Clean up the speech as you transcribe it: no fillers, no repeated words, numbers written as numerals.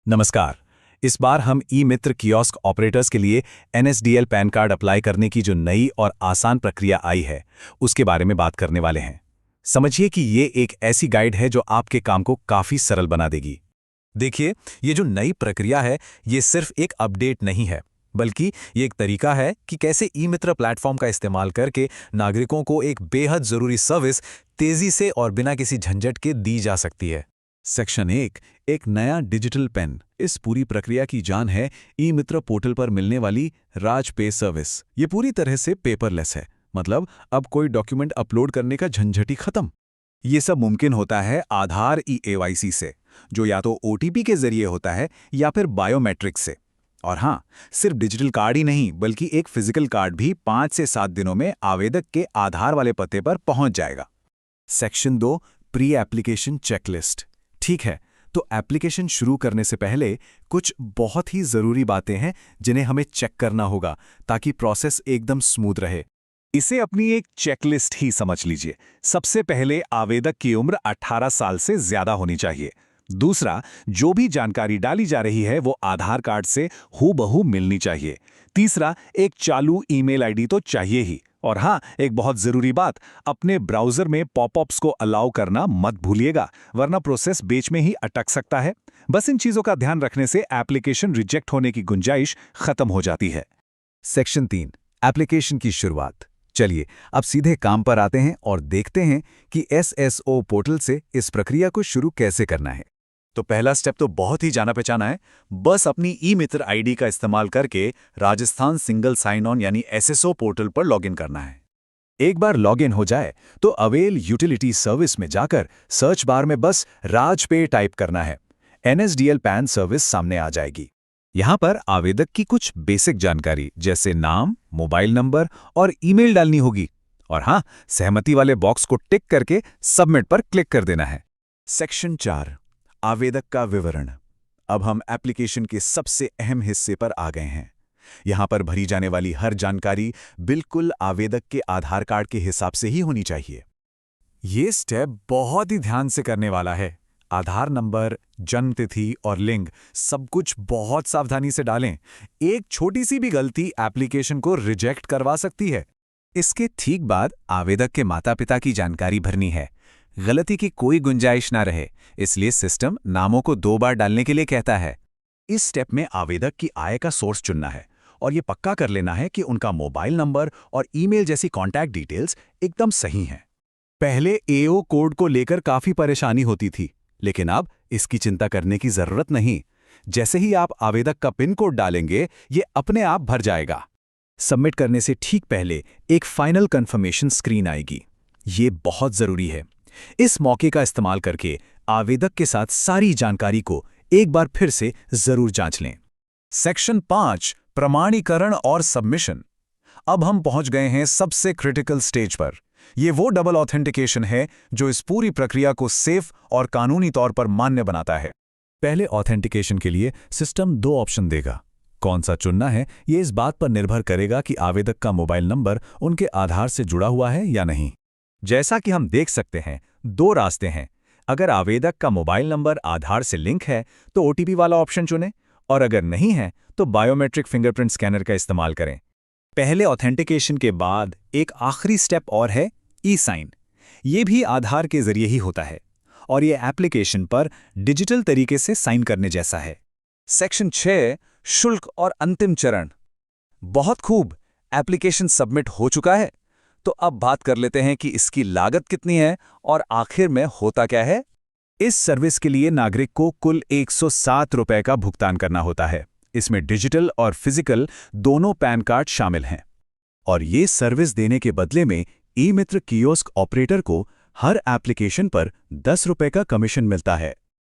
नमस्कार। इस बार हम ई मित्र कियोस्क ऑपरेटर्स के लिए एनएसडीएल पैन कार्ड अप्लाई करने की जो नई और आसान प्रक्रिया आई है उसके बारे में बात करने वाले हैं। समझिए कि ये एक ऐसी गाइड है जो आपके काम को काफी सरल बना देगी। देखिए, ये जो नई प्रक्रिया है ये सिर्फ एक अपडेट नहीं है, बल्कि ये एक तरीका है कि कैसे ई मित्र प्लेटफॉर्म का इस्तेमाल करके नागरिकों को एक बेहद जरूरी सर्विस तेजी से और बिना किसी झंझट के दी जा सकती है। सेक्शन 1, एक नया डिजिटल पेन। इस पूरी प्रक्रिया की जान है ई मित्र पोर्टल पर मिलने वाली राज पे सर्विस। ये पूरी तरह से पेपरलेस है, मतलब अब कोई डॉक्यूमेंट अपलोड करने का झंझट ही खत्म। ये सब मुमकिन होता है आधार ई-केवाईसी से, जो या तो ओटीपी के जरिए होता है या फिर बायोमेट्रिक से। और हाँ, सिर्फ डिजिटल कार्ड ही नहीं बल्कि एक फिजिकल कार्ड भी 5 से 7 दिनों में आवेदक के आधार वाले पते पर पहुंच जाएगा। Section 2, pre application checklist. ठीक है, तो एप्लीकेशन शुरू करने से पहले कुछ बहुत ही जरूरी बातें हैं जिन्हें हमें चेक करना होगा ताकि प्रोसेस एकदम स्मूथ रहे। इसे अपनी एक चेकलिस्ट ही समझ लीजिए। सबसे पहले आवेदक की उम्र 18 साल से ज्यादा होनी चाहिए। दूसरा, जो भी जानकारी डाली जा रही है वो आधार कार्ड से हूबहू मिलनी चाहिए। तीसरा, एक चालू ईमेल आईडी तो चाहिए ही। और हाँ, एक बहुत जरूरी बात, अपने ब्राउजर में पॉपअप्स को अलाउ करना मत भूलिएगा, वरना प्रोसेस बीच में ही अटक सकता है। बस इन चीजों का ध्यान रखने से एप्लीकेशन रिजेक्ट होने की गुंजाइश खत्म हो जाती है। सेक्शन 3, एप्लीकेशन की शुरुआत। चलिए अब सीधे काम पर आते हैं और देखते हैं कि एसएसओ पोर्टल से इस प्रक्रिया को शुरू कैसे करना है। तो पहला स्टेप तो बहुत ही जाना पहचाना है। बस अपनी ई मित्र आईडी का इस्तेमाल करके राजस्थान सिंगल साइन ऑन यानी एसएसओ पोर्टल पर लॉगिन करना है। एक बार लॉगिन हो जाए तो अवेल यूटिलिटी सर्विस में जाकर सर्च बार में बस राज पे टाइप करना है। एनएसडीएल पैन सर्विस सामने आ जाएगी। यहां पर आवेदक की कुछ बेसिक जानकारी जैसे नाम, मोबाइल नंबर और ईमेल डालनी होगी। और हाँ, सहमति वाले बॉक्स को टिक करके सबमिट पर क्लिक कर देना है। सेक्शन 4, आवेदक का विवरण। अब हम एप्लीकेशन के सबसे अहम हिस्से पर आ गए हैं। यहां पर भरी जाने वाली हर जानकारी बिल्कुल आवेदक के आधार कार्ड के हिसाब से ही होनी चाहिए। ये स्टेप बहुत ही ध्यान से करने वाला है। आधार नंबर, जन्म तिथि और लिंग सब कुछ बहुत सावधानी से डालें। एक छोटी सी भी गलती एप्लीकेशन को रिजेक्ट करवा सकती है। इसके ठीक बाद आवेदक के माता पिता की जानकारी भरनी है। गलती की कोई गुंजाइश ना रहे, इसलिए सिस्टम नामों को 2 बार डालने के लिए कहता है। इस स्टेप में आवेदक की आय का सोर्स चुनना है और ये पक्का कर लेना है कि उनका मोबाइल नंबर और ईमेल जैसी कॉन्टैक्ट डिटेल्स एकदम सही हैं। पहले एओ कोड को लेकर काफी परेशानी होती थी, लेकिन अब इसकी चिंता करने की जरूरत नहीं। जैसे ही आप आवेदक का पिन कोड डालेंगे, ये अपने आप भर जाएगा। सबमिट करने से ठीक पहले एक फाइनल कंफर्मेशन स्क्रीन आएगी। ये बहुत जरूरी है। इस मौके का इस्तेमाल करके आवेदक के साथ सारी जानकारी को एक बार फिर से जरूर जांच लें। सेक्शन 5, प्रमाणीकरण और सबमिशन। अब हम पहुंच गए हैं सबसे क्रिटिकल स्टेज पर। यह वो डबल ऑथेंटिकेशन है जो इस पूरी प्रक्रिया को सेफ और कानूनी तौर पर मान्य बनाता है। पहले ऑथेंटिकेशन के लिए सिस्टम 2 ऑप्शन देगा। कौन सा चुनना है ये इस बात पर निर्भर करेगा कि आवेदक का मोबाइल नंबर उनके आधार से जुड़ा हुआ है या नहीं। जैसा कि हम देख सकते हैं, 2 रास्ते हैं। अगर आवेदक का मोबाइल नंबर आधार से लिंक है तो ओटीपी वाला ऑप्शन चुनें, और अगर नहीं है तो बायोमेट्रिक फिंगरप्रिंट स्कैनर का इस्तेमाल करें। पहले ऑथेंटिकेशन के बाद एक आखिरी स्टेप और है, ई साइन। ये भी आधार के जरिए ही होता है और ये एप्लीकेशन पर डिजिटल तरीके से साइन करने जैसा है। सेक्शन 6, शुल्क और अंतिम चरण। बहुत खूब, एप्लीकेशन सबमिट हो चुका है। तो अब बात कर लेते हैं कि इसकी लागत कितनी है और आखिर में होता क्या है। इस सर्विस के लिए नागरिक को कुल 107 रुपए का भुगतान करना होता है। इसमें डिजिटल और फिजिकल दोनों पैन कार्ड शामिल हैं। और ये सर्विस देने के बदले में ई मित्र कियोस्क ऑपरेटर को हर एप्लीकेशन पर 10 रुपए का कमीशन मिलता है।